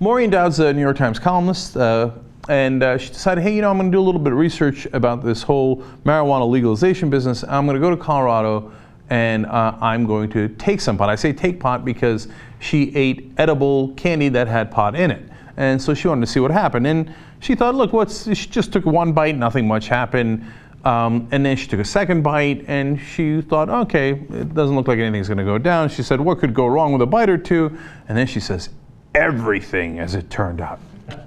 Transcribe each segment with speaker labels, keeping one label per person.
Speaker 1: Maureen Dowd's a New York Times columnist, and she decided, hey, I'm going to do a little bit of research about this whole marijuana legalization business. I'm going to go to Colorado, and I'm going to take some pot. I say take pot because she ate edible candy that had pot in it. And so she wanted to see what happened. And she thought, look, she just took one bite, nothing much happened. And then she took a second bite, and she thought, okay, it doesn't look like anything's going to go down. She said, what could go wrong with a bite or two? And then she says, everything, as it turned out.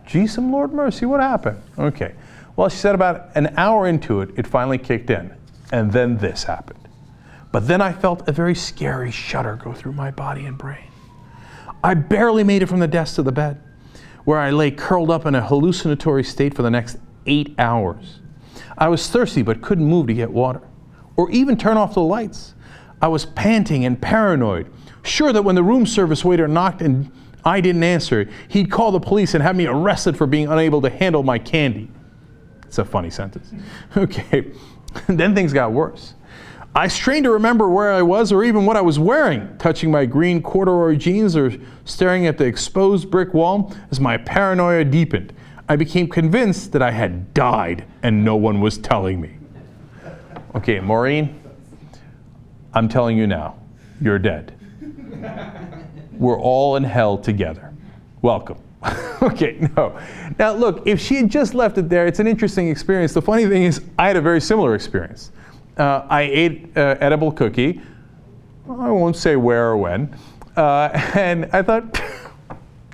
Speaker 1: Gee, some Lord mercy, what happened? Okay. Well, she said about an hour into it, it finally kicked in. And then this happened. But then I felt a very scary shudder go through my body and brain. I barely made it from the desk to the bed, where I lay curled up in a hallucinatory state for the next 8 hours. I was thirsty but couldn't move to get water, or even turn off the lights. I was panting and paranoid, sure that when the room service waiter knocked and I didn't answer, he'd call the police and have me arrested for being unable to handle my candy. It's a funny sentence. Okay, then things got worse. I strained to remember where I was or even what I was wearing, touching my green corduroy jeans or staring at the exposed brick wall as my paranoia deepened. I became convinced that I had died and no one was telling me. Okay, Maureen, I'm telling you now, you're dead. We're all in hell together. Welcome. Okay, no. Now look, if she had just left it there, it's an interesting experience. The funny thing is, I had a very similar experience. I ate an edible cookie. I won't say where or when. And I thought,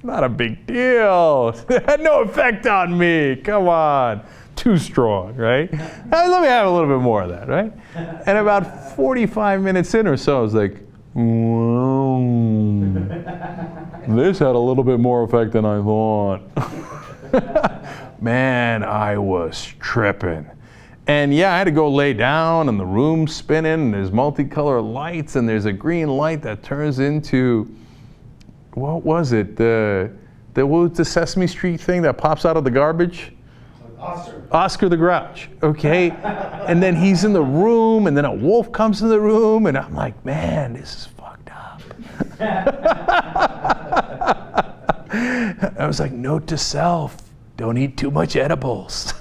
Speaker 1: not a big deal. It had no effect on me. Come on. Too strong, right? Let me have a little bit more of that, right? And about 45 minutes in or so, I was like, whoa, this had a little bit more effect than I thought. Man, I was tripping. And yeah, I had to go lay down, and the room's spinning, and there's multicolored lights, and there's a green light that turns into, what was it? What was the Sesame Street thing that pops out of the garbage? Oscar the Grouch, okay? And then he's in the room, and then a wolf comes in the room, and I'm like, man, this is fucked up. I was like, note to self, don't eat too much edibles.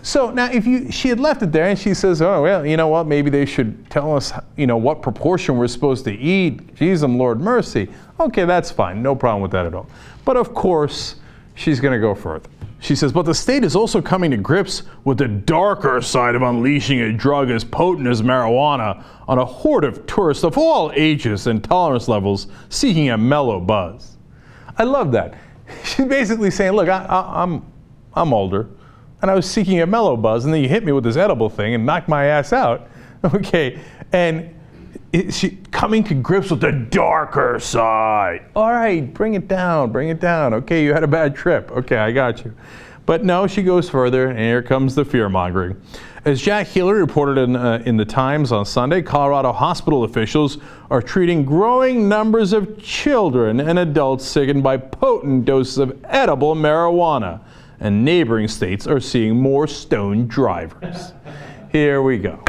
Speaker 1: So now if she had left it there and she says, oh, well, you know what, maybe they should tell us, what proportion we're supposed to eat. Geez, Lord mercy. Okay, that's fine. No problem with that at all. But of course, she's going to go further. She says, but the state is also coming to grips with the darker side of unleashing a drug as potent as marijuana on a horde of tourists of all ages and tolerance levels seeking a mellow buzz. I love that. She's basically saying, look, I'm older, and I was seeking a mellow buzz, and then you hit me with this edible thing and knocked my ass out. Okay, and she coming to grips with the darker side. All right, bring it down. Okay, you had a bad trip. Okay, I got you. But no, she goes further, and here comes the fear-mongering. As Jack Healy reported in the Times on Sunday, Colorado hospital officials are treating growing numbers of children and adults sickened by potent doses of edible marijuana. And neighboring states are seeing more stoned drivers. Here we go.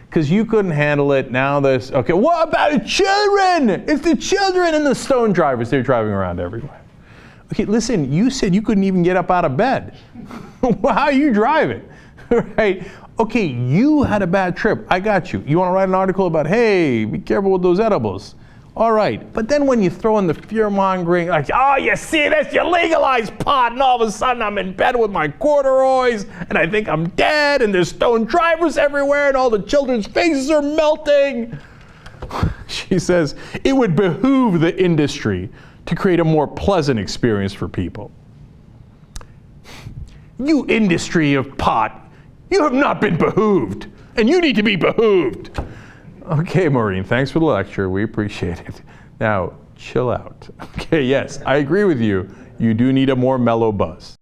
Speaker 1: Because you couldn't handle it, now there's, okay, what about children? It's the children and the stoned drivers. They're driving around everywhere. Okay, listen, you said you couldn't even get up out of bed. How are you driving? Right? Okay, you had a bad trip. I got you. You want to write an article about, hey, be careful with those edibles. All right, but then when you throw in the fear-mongering, like, oh, you see this, you legalized pot, and all of a sudden I'm in bed with my corduroys, and I think I'm dead, and there's stoned drivers everywhere, and all the children's faces are melting. She says, it would behoove the industry to create a more pleasant experience for people. You industry of pot, you have not been behooved, and you need to be behooved. Okay, Maureen, thanks for the lecture. We appreciate it. Now, chill out. Okay, yes, I agree with you. You do need a more mellow buzz.